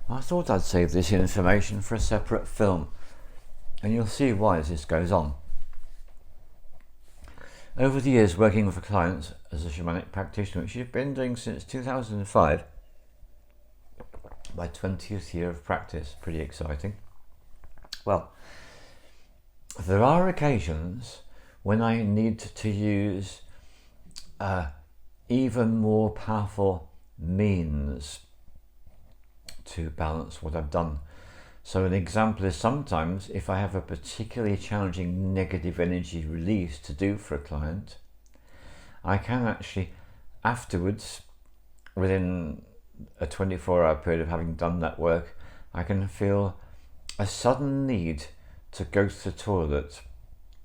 I thought I'd save this information for a separate film, and you'll see why as this goes on. Over the years working with clients as a shamanic practitioner, which I've been doing since 2005, my 20th year of practice, pretty exciting. Well, there are occasions when I need to use even more powerful means to balance what I've done. So an example is sometimes if I have a particularly challenging negative energy release to do for a client, I can actually afterwards, within a 24-hour period of having done that work, I can feel a sudden need to go to the toilet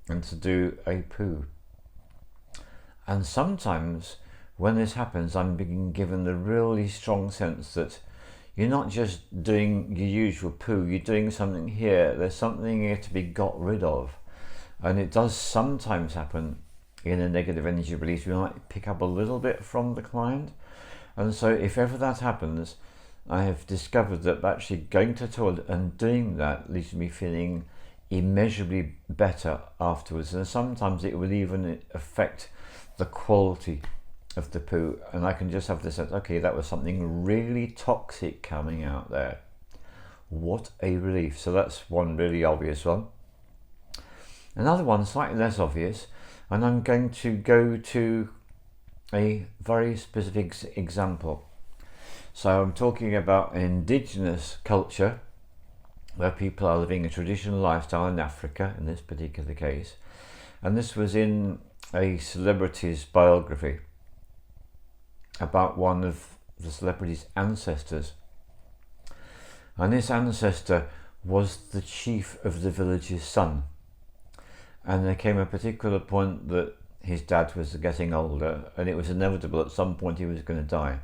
and to do a poo. And sometimes when this happens, I'm being given the really strong sense that you're not just doing your usual poo, you're doing something here, there's something here to be got rid of. And it does sometimes happen in a negative energy release. We might pick up a little bit from the client. And so if ever that happens, I have discovered that actually going to the toilet and doing that leaves me feeling immeasurably better afterwards. And sometimes it will even affect the quality of the poo, and I can just have this sense, okay, that was something really toxic coming out there. What a relief. So that's one really obvious one. Another one slightly less obvious, and I'm going to go to a very specific example. So I'm talking about an indigenous culture where people are living a traditional lifestyle in Africa in this particular case, and this was in a celebrity's biography about one of the celebrity's ancestors. And this ancestor was the chief of the village's son. And there came a particular point that his dad was getting older, and it was inevitable at some point he was going to die.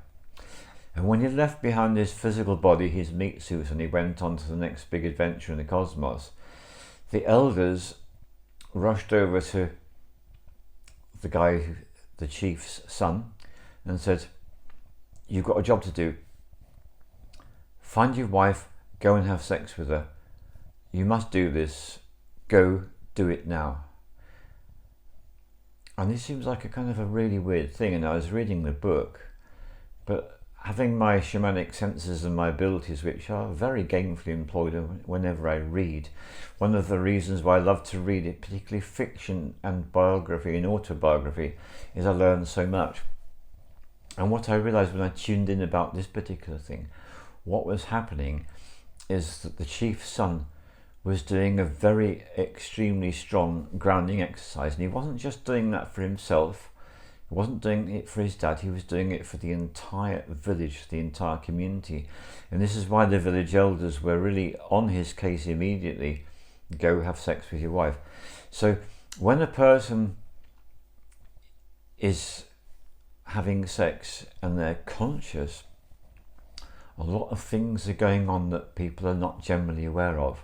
And when he left behind his physical body, his meat suit, and he went on to the next big adventure in the cosmos, the elders rushed over to the guy, the chief's son, and said, you've got a job to do. Find your wife, go and have sex with her. You must do this. Go do it now. And this seems like a kind of a really weird thing, and I was reading the book, but having my shamanic senses and my abilities, which are very gainfully employed whenever I read, one of the reasons why I love to read it, particularly fiction and biography and autobiography, is I learn so much. And what I realized when I tuned in about this particular thing, what was happening is that the chief's son was doing a very extremely strong grounding exercise, and he wasn't just doing that for himself, he wasn't doing it for his dad, he was doing it for the entire village, the entire community. And this is why the village elders were really on his case immediately. Go have sex with your wife. So when a person is having sex and they're conscious, a lot of things are going on that people are not generally aware of.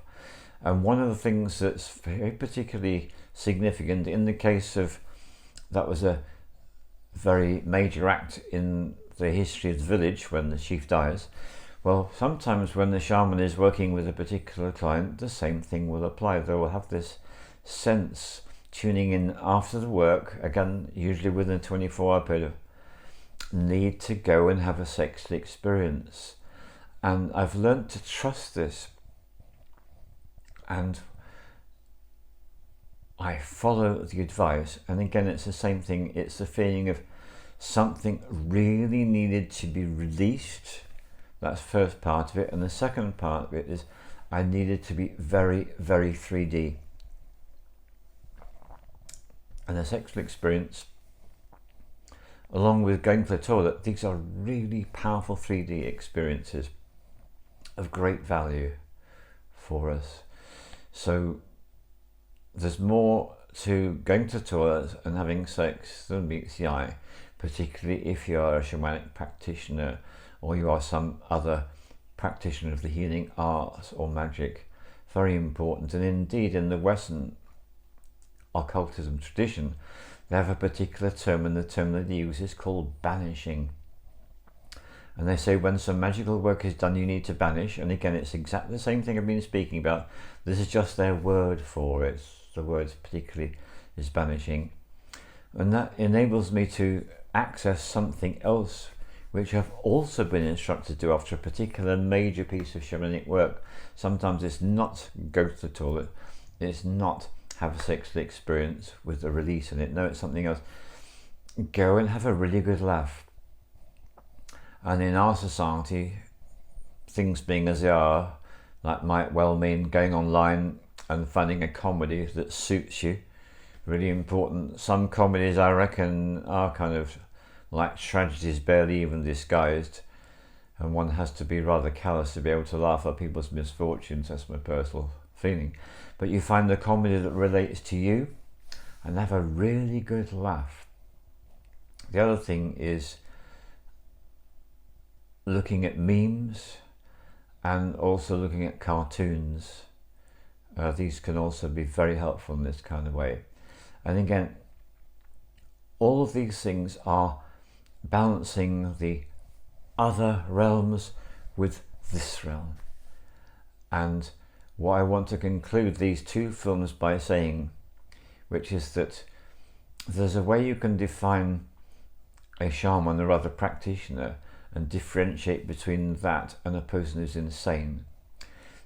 And one of the things that's very particularly significant in the case of, that was a very major act in the history of the village when the chief dies, well, sometimes when the shaman is working with a particular client, the same thing will apply. They will have this sense tuning in after the work, again usually within a 24-hour period, need to go and have a sexual experience. And I've learned to trust this, and I follow the advice. And again, it's the same thing, it's the feeling of something really needed to be released. That's the first part of it. And the second part of it is I needed to be very, very 3D. And the sexual experience, along with going to the toilet, these are really powerful 3D experiences of great value for us. So there's more to going to the toilet and having sex than meets the eye, particularly if you are a shamanic practitioner or you are some other practitioner of the healing arts or magic. Very important. And indeed in the Western occultism tradition, they have a particular term, and the term that they use is called banishing. And they say when some magical work is done, you need to banish. And again, it's exactly the same thing I've been speaking about. This is just their word for it. The word particularly is banishing. And that enables me to access something else, which I've also been instructed to do after a particular major piece of shamanic work. Sometimes it's not go to the toilet. It's not have a sexual experience with a release in it. No, it's something else. Go and have a really good laugh. And in our society, things being as they are, that might well mean going online and finding a comedy that suits you. Really important. Some comedies, I reckon, are kind of like tragedies, barely even disguised, and one has to be rather callous to be able to laugh at people's misfortunes. That's my personal feeling. But you find the comedy that relates to you and have a really good laugh. The other thing is looking at memes and also looking at cartoons. These can also be very helpful in this kind of way. And again, all of these things are balancing the other realms with this realm. And what I want to conclude these two films by saying, which is that there's a way you can define a shaman or other practitioner and differentiate between that and a person who's insane.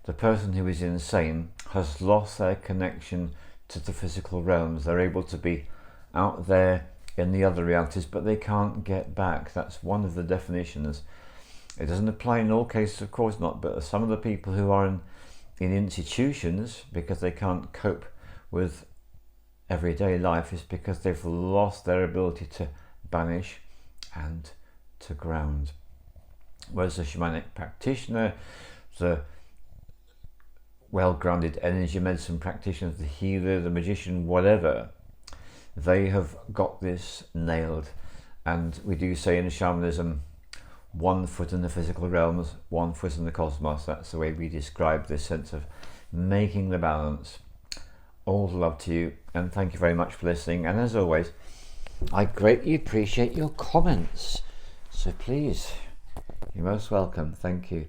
The person who is insane has lost their connection to the physical realms. They're able to be out there in the other realities, but they can't get back. That's one of the definitions. It doesn't apply in all cases, of course not, but some of the people who are in institutions because they can't cope with everyday life is because they've lost their ability to banish and to ground. Whereas the shamanic practitioner, the well-grounded energy medicine practitioner, the healer, the magician, whatever, they have got this nailed. And we do say in shamanism, 1 foot in the physical realms, 1 foot in the cosmos. That's the way we describe this sense of making the balance. All the love to you, and thank you very much for listening. And as always, I greatly appreciate your comments. So please, you're most welcome. Thank you.